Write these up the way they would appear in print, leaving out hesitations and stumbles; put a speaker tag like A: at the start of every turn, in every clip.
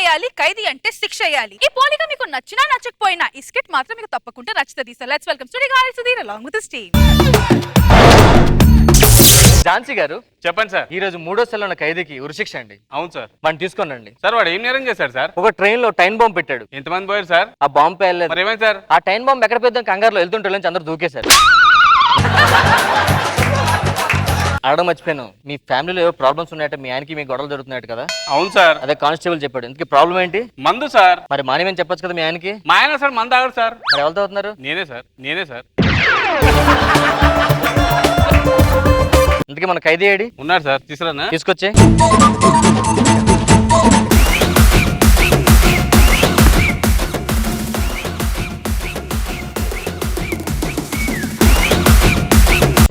A: చేయాలి, ఖైదీ అంటే శిక్ష అయ్యాలి. ఈ పోలిక మీకు నచ్చినా నచ్చకపోయినా ఈ స్కిట్ మాత్రం మీకు తప్పకుండా నచ్చుతుంది. సో లెట్స్ వెల్కమ్ స్టూడియో గారి Sudheer along with his team.
B: Jhansi గారు
C: చెప్పండి సార్.
B: ఈ రోజు 3వ సెల్లో ఉన్న ఖైదీకి ఉరిశిక్ష అండి.
C: అవును సార్.
B: వాడిని తీసుకోండి
C: సార్ వాడు ఏం నేరం చేశాడు సార్?
B: ఒక ట్రైన్ లో టైన్ బాంబ్ పెట్టాడు.
C: ఎంతమంది పోయారు సార్?
B: ఆ బాంబ్ పేర్లేదు.
C: మరి ఏమైంది సార్?
B: ఆ టైన్ బాంబ్ ఎక్కడ పెద్దాం కంగారులో వెళ్తుంటే అందరూ దూకేశారు. అడగడం మర్చిపోయాను, మీ ఫ్యామిలీలో ఏవో ప్రాబ్లమ్స్ ఉన్నాయట, మీ ఆయనకి మీ గొడవలు జరుగుతున్నాయట కదా?
C: అవును సార్.
B: అదే కానిస్టేబుల్ చెప్పాడు. ఇంతకీ ప్రాబ్లం ఏంటి?
C: మందు సార్.
B: మరి మానేమని చెప్పొచ్చు కదా మీ ఆయనకి.
C: మా ఆయన సార్ మందు తాగడు సార్.
B: మరి ఎవరితో అవుతున్నారు?
C: నేనే సార్.
B: ఇంతకీ మన ఖైదీ ఏడి?
C: ఉన్నారు సార్, తీసుకురానా?
B: తీసుకొచ్చే.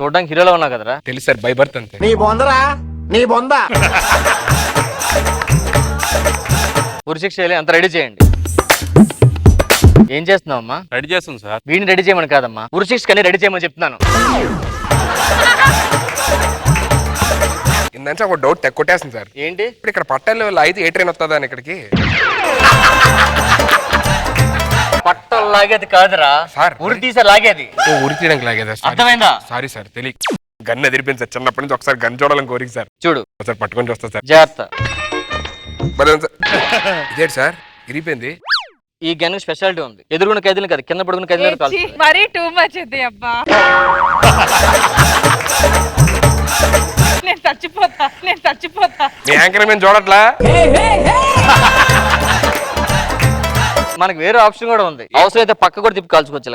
B: చూడడానికి హీరోలో ఉన్నావు కదరా?
C: తెలుసు సార్, బై బర్త్ అంతే.
D: నీ బొందరా నీ బొంద.
B: ఉరిశిక్ష అంత రెడీ చేయండి. ఏం చేస్తున్నావు అమ్మా?
C: రెడీ చేస్తుంది సార్.
B: వీడిని రెడీ చేయమని కాదమ్మా, ఉరిశిక్షని రెడీ చేయమని చెప్తున్నాను.
E: ఇందంటే ఒక డౌట్ కొట్టేస్తుంది సార్.
B: ఏంటి?
E: ఇప్పుడు ఇక్కడ పట్టాలు అయితే ఏ ట్రైన్ వస్తుందా ఇక్కడికి?
B: పట్టలు లాగేది కాదురా
E: సార్,
B: ఉరి తీసే లాగేది.
E: ఓ ఉరి తీయడానికి లాగేదా?
B: అర్థమైందా?
E: సారీ సార్, తెలియ గన్ ఎదిరిపోయింది సార్. చిన్నప్పటి నుంచి ఒకసారి గన్ చూడాలని కోరిక సార్.
B: చూడు
E: ఒకసారి పట్టుకొని వస్తా సార్.
B: జాగ్రత్త.
E: ఇదేంటి సార్ ఇరిగిపోయింది?
B: ఈ గన్ స్పెషాలిటీ ఉంది. ఎదురుకున్న ఖైదీలు కదా, కింద పడుకున్న ఖైదీలు కాదు.
A: మరీ టూ మచ్ ఇది అబ్బా. నేను చచ్చిపోతా.
E: మీ యాంకర్ మేము చూడట్లా?
B: మనకి వేరే ఆప్షన్ కూడా ఉంది. అవసరం అయితే పక్క కూడా తిప్పి కాల్చుకోవచ్చు.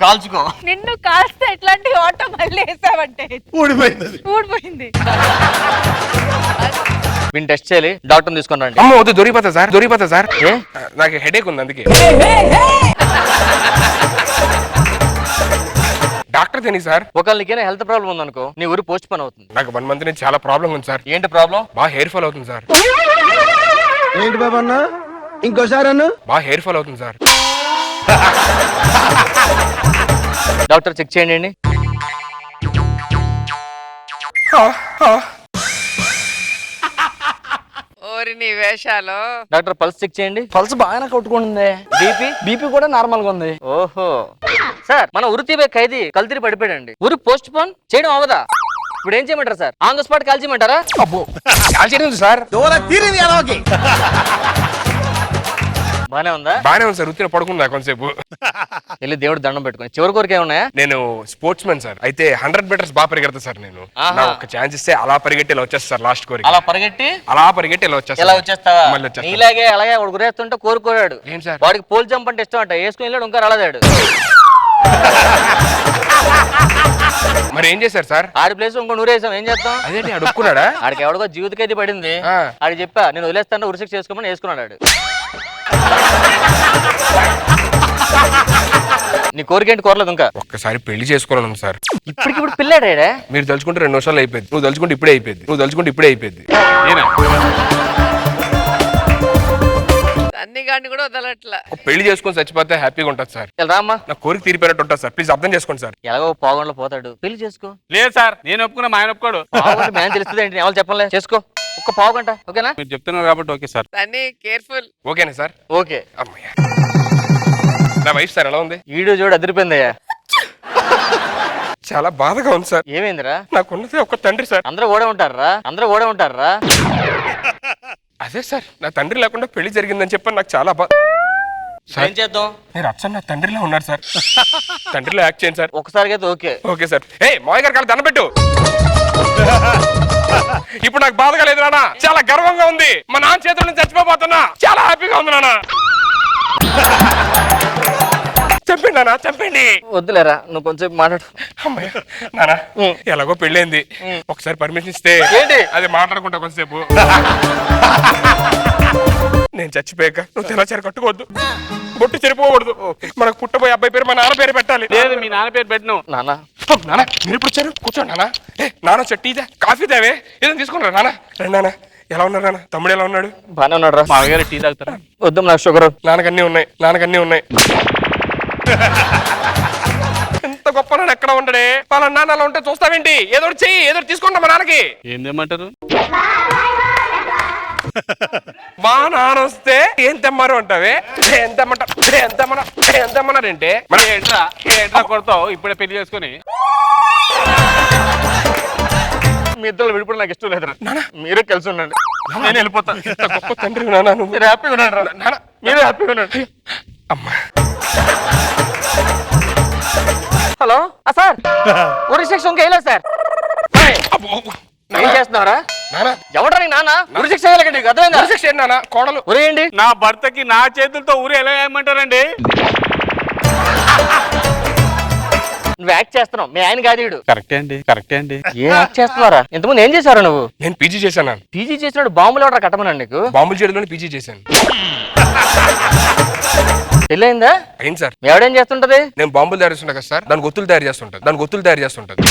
B: కాల్చుకో.
A: నిన్ను కాల్స్తే ఎట్లాంటి ఆటో మళ్ళీ వేసావంటే ఊడిపోయింది.
B: వీడిని టెస్ట్ చేయాలి. డాక్టర్ తీసుకొని రండి.
E: అమ్మ వద్దు, దొరికిపోతా సార్.
B: ఏ?
E: నాకు హెడేక్ ఉంది అందుకే. డాక్టర్ తెని సార్.
B: ఒకవేళ నీకేనా హెల్త్ ప్రాబ్లం ఉందనుకో, నీ ఊరు పోస్ట్ పోన్ అవుతుంది.
E: నాకు 1 మంత్ నుంచి చాలా ప్రాబ్లం ఉంది సార్.
B: ఏంటి ప్రాబ్లం?
E: బాగా హెయిర్ ఫాల్ అవుతుంది సార్.
D: ఏంటి బాబా అన్న, ఇంకోసారి అన్న.
E: బాగా హెయిర్ ఫాల్ అవుతుంది సార్.
B: డాక్టర్ చెక్ చేయండి.
F: ఓరి నీ వేషాలు.
B: డాక్టర్ పల్స్ చెక్ చేయండి.
D: పల్స్ బాగానే కొట్టుకుంటుంది.
B: బీపీ
D: కూడా నార్మల్ గా ఉంది.
B: ఓహో సార్, మన ఉరి తీపే ఖైదీ కల్తీరి పడిపోయాడండి. ఉరి పోస్ట్ పోన్ చేయడం అవదా? ఇప్పుడు ఏం చేయమంటారా సార్? ఆన్ ద స్పాట్ కాల్చేయమంటారా?
E: అబ్బో కాల్చేయండి సార్.
B: బానే ఉందా?
E: బానే ఉంది సార్. ఉత్తిన పడుకుందా కొంతసేపు.
B: వెళ్ళి దేవుడు దండం పెట్టుకుని. చివరి కోరిక ఏమున్నాయా?
E: నేను స్పోర్ట్స్ మ్యాన్ సార్. అయితే 100 మీటర్స్ బాగా పరిగెడతా సార్. నేను నాకు ఒక ఛాన్స్ ఇస్తే అలా పరిగెట్టి ఇలా వచ్చేస్తా సార్. లాస్ట్ కోరిక
B: అలా పరిగెట్టి
E: ఇలా వచ్చేస్తా.
B: ఎలా వచ్చేస్తావా?
E: మళ్ళీ వచ్చేస్తా.
B: నీలాగే అలాగే ఒకడు గురేస్తుంటే కోరుకోరాడు.
E: ఏం సార్?
B: వాడికి పోల్ జంప్ అంటే ఇష్టం అంట. వేసుకుని వెళ్ళాడు, ఇంకా రాలేదాడు.
E: మరి ఏం చేశారు సార్?
B: ఆడి ప్లేస్ ఇంకో నూరేసాం. ఏం చేస్తాం?
E: అదేంటి అడుక్కున్నాడా?
B: ఆడికి ఎవడికో జీవితకైతే పడింది. ఆడికి చెప్పా నేను వదిలేస్తాను, ఉరిశిక్ష చేసుకోమని వేసుకున్నాడు ఆడు. నీ కోరిక ఏంటి? కోరలేదు ఇంకా?
E: ఒక్కసారి పెళ్లి చేసుకోవాలను సార్.
B: ఇప్పుడు పిల్లాడా?
E: మీరు తలుచుకుంటే 2 నిమిషాలు అయిపోయింది. నువ్వు తలుచుకుంటే ఇప్పుడే అయిపోయింది.
F: అన్ని గాడిని కూడా వదలట్లా.
E: పెళ్లి చేసుకొని చచ్చిపోతే హ్యాపీగా ఉంటుంది సార్.
B: రామ్మా,
E: నా కోరిక తీరిపోయినట్టు ఉంటుంది సార్. ప్లీజ్ అర్థం చేసుకోండి సార్.
B: ఎలాగో పావుగంలో పోతాడు, పెళ్లి చేసుకో.
C: లేదు సార్, నేను ఒప్పుకున్నా, మా ఆయన ఒప్పుకోడు.
B: మేము తెలుస్తుంది ఏంటి? ఎవరు చెప్పలే. చేసుకో, ఒక్క పావు గంట. ఓకేనా?
C: మీరు చెప్తున్నారు కాబట్టి ఓకే సార్.
F: అన్ని కేర్ఫుల్.
E: ఓకేనా సార్?
B: ఓకే.
E: అమ్మయ్య, నా వైఫ్ సార్ ఎలా ఉంది?
B: వీడియో చూడు అదిరిపోయిందయ్యా.
E: చాలా బాధగా ఉంది సార్.
B: ఏమైందిరా?
E: నాకున్నది ఒక తండ్రి సార్.
B: అందరూ కూడా ఉంటారా?
E: అదే సార్, నా తండ్రి లేకుండా పెళ్లి జరిగిందని చెప్పి నాకు చాలా
B: ఏం చేద్దాం?
E: మీరు అచ్చం నా తండ్రిలో ఉన్నారు సార్. తండ్రిలో యాక్ట్ చేయండి సార్.
B: ఒకసారి అయితే ఓకే.
E: Okay sir. మావయ్య గారు కాదు, దండం పెట్టు. ఇప్పుడు నాకు బాధగా లేదు నాన్న, చాలా గర్వంగా ఉంది. మా నాన్న చేతుల నుంచి చచ్చిపోతున్నా. చాలా హ్యాపీగా ఉంది నాన్న. చంపండి నాన్న, చంపండి.
B: వద్దులేరా, నువ్వు కొంచెం మాట్లాడు.
E: అమ్మాయి నాన్న, ఎలాగో పెళ్ళైంది, ఒకసారి పర్మిషన్ ఇస్తే
B: ఏంటి
E: అది మాట్లాడుకుంటా కొంతసేపు. నేను చచ్చిపోయాక నువ్వు తెల్లచారు కట్టుకోవద్దు, బొట్టు చెరిపోకూడదు. మనకు పుట్టబోయే అబ్బాయి పేరు మా నాన్న పేరు పెట్టాలి.
C: లేదు, మీ నాన్న పేరు పెట్టను.
B: నాన్న
E: మీరు ఇప్పుడు వచ్చారు, కూర్చోండి నాన్న. నాన్న టీ దా, కాఫీ దావే, ఏదైనా తీసుకుంటారా నాన్న? రండి నాన్న. ఎలా ఉన్నారు నాన్న? తమ్ముడు ఎలా ఉన్నాడు?
B: బానే ఉన్నాడు రా.
C: మా గారు టీ తాగుతారా?
B: వద్దాం, నాకు షుగర్.
E: నాన్నకన్నీ ఉన్నాయి. ఎంత గొప్ప నాన్న ఎక్కడ ఉండడే. వాళ్ళ నాన్న అలా ఉంటే చూస్తావేంటి? ఏదో చెయ్యి, ఏదో తీసుకుంటా మా నాన్నకి.
C: ఏం చేయమంటారు?
E: మా నాన్న వస్తే ఏం తెమ్మారు అంటావే ఏం తెమ్మన్నారంటే
C: మరి ఏంట్రా కొడతావు ఇప్పుడే పెళ్లి చేసుకుని.
B: మీ ఇద్దరు విడిపోవడం నాకు ఇష్టం లేదురా. మీరే కలిసి ఉండండి, నేను వెళ్ళిపోతాను.
E: గొప్ప తండ్రి నాన్న నువ్వు.
B: మీరు హ్యాపీగా ఉండండి రా. మీరే హ్యాపీగా ఉండండి.
E: అమ్మా
B: హలో సార్, ఉరి శిక్ష ఇంకా వేయలేదు సార్. ఏం చేస్తున్నారా?
E: నాన్న
B: ఎవడ్రా నీ నాన్న? ఉరి శిక్ష వేయలేక నీకు అర్థమైందా?
E: శిక్ష ఏంటి నాన్న? కోడలు
B: ఉరేయండి.
C: నా భర్తకి నా చేతులతో ఊరు ఎలా వేయమంటారండి?
B: నువ్వు యాక్ట్ చేస్తున్నావు, మీ ఆయన కాదు వీడు.
C: కరెక్టే అండి.
B: ఏ యాక్ట్ చేస్తున్నారా? ఇంతకుముందు ఏం చేశారు నువ్వు?
E: నేను పీజీ చేశాను నాన్న.
B: పీజీ చేసినాడు బాంబులు ఎవడరా కట్టమన్నాడు నీకు?
E: బాంబుల చేయడంలోనే పీజీ చేశాను.
B: పెళ్ళయిందా?
E: అయింది సార్.
B: మీ ఎవడేం చేస్తుంటది?
E: నేను బాంబులు తయారు చేస్తుంటా కదా సార్, దానికి ఒత్తులు తయారు చేస్తుంటది.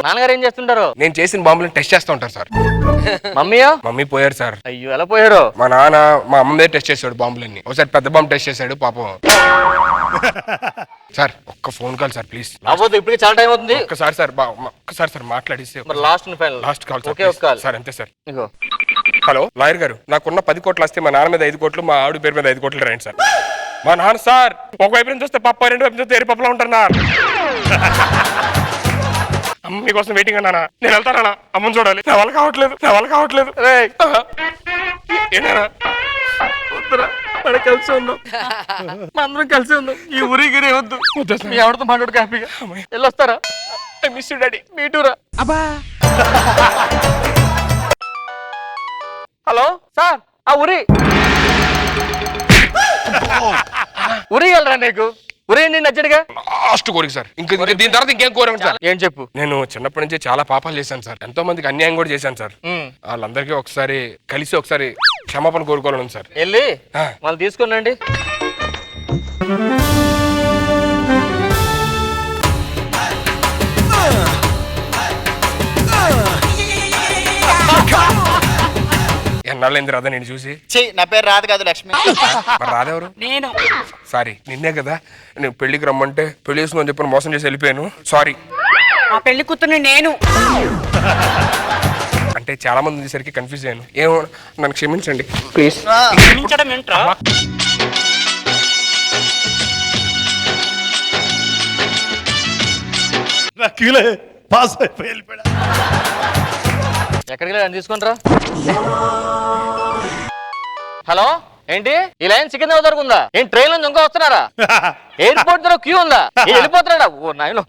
B: నాన్నగారు ఏం చేస్తుంటారు?
E: నేను చేసిన బాంబులను టెస్ట్ చేస్తూ ఉంటారు సార్.
B: మమ్మీయో?
E: మమ్మీ పోయారు సార్.
B: అయ్యో ఎలా పోయారు?
E: మా నాన్న మా అమ్మ టెస్ట్ చేశాడు బాంబులన్నీ. ఒకసారి పెద్ద బాంబు టెస్ట్ చేశాడు పాపం. సార్ ఒక్క ఫోన్ కాల్ సార్ ప్లీజ్.
B: అవ్వదు, ఇప్పటికి చాలా టైం అవుతుంది.
E: ఒక్కసారి సార్ మాట్లాడిస్తే.
B: మరి last final
E: last call
B: okay, ఒక కాల్
E: సార్. అంతే సార్.
B: ఇగో
E: హలో లాయర్ గారు, నాకున్న 10 కోట్లు వస్తే మా నాన్న మీద 5 కోట్లు, మా ఆవిడ పేరు మీద 5 కోట్లు రాయండి సార్. మా నాన్న సార్ ఒకవైపు నుంచి చూస్తే పప్ప, రెండు వైపు చూస్తే ఏరి పప్పులా ఉంటారు నా. అమ్మ మీకోసం వెయిటింగ్ అన్నా. నేను వెళ్తానా? అమ్మని చూడాలి. నా వల్ల కావట్లేదు. ఏనా
B: మనం కలిసి ఉందాం, అందరం కలిసి ఉందాం. ఈ ఊరికి వద్దు, మీ ఎవరితో మాట్లాడు హ్యాపీగా వెళ్ళొస్తారా?
E: I miss you daddy.
B: మీటూరా? హలో సార్, ఆ ఉరి వెళ్ళరా నీకు? ఉరి నచ్చడిగా
E: లాస్ట్ కోరిక సార్. ఇంకా దీని తర్వాత ఇంకేం కోరిక సార్?
B: ఏం చెప్పు.
E: నేను చిన్నప్పటి నుంచి చాలా పాపాలు చేశాను సార్. ఎంతో మందికి అన్యాయం కూడా చేశాను సార్. వాళ్ళందరికీ ఒకసారి క్షమాపణ కోరుకోవాలను సార్.
B: వెళ్ళి వాళ్ళు తీసుకున్నాండి.
E: ఎన్నాళ్ళైంది రాదా నేను చూసి?
D: నా పేరు రాదు కాదు, లక్ష్మి.
E: మరి రాదెవరు?
D: నేను.
E: సారీ, నిన్నే కదా నేను పెళ్లికి రమ్మంటే పెళ్లి చేసుకుని చెప్పి మోసం చేసి వెళ్ళిపోయాను. సారీ.
D: ఆ పెళ్లి కూతుర్ని నేను.
E: అంటే చాలా మంది ఉండేసరికి కన్ఫ్యూజ్ అయ్యాను. ఏమో నన్ను క్షమించండి ప్లీజ్.
D: క్షమించడం ఏంట్రా?
G: పాస్ అయిపోయి వెళ్ళిపోయా.
B: ఎక్కడికి వెళ్ళి తీసుకుంటారా? హలో ఏంటి ఈ లైన్ సికింద్రాబాద్ వరకు ఉందా? ఏం ట్రైన్ నుంచి ఇంకా వస్తున్నారా? ఎయిర్పోర్ట్ దగ్గర క్యూ ఉందా? వెళ్ళిపోతున్నాడా? ఓ నాయన.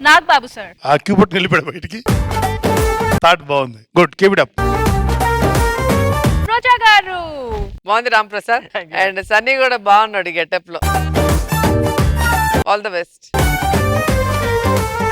A: నాగ్ బాబు సార్.
G: ఆ క్యూ పట్టుకుని వెళ్ళిపోయాడు బయటికి. స్టార్ట్ బాగుంది, గుడ్, కీప్ ఇట్ అప్.
A: రోజా గారు
F: బాగుంది రామ్ ప్రసాద్. అండ్ సన్నీ కూడా బాగున్నాడు గెటప్ లో. All the best.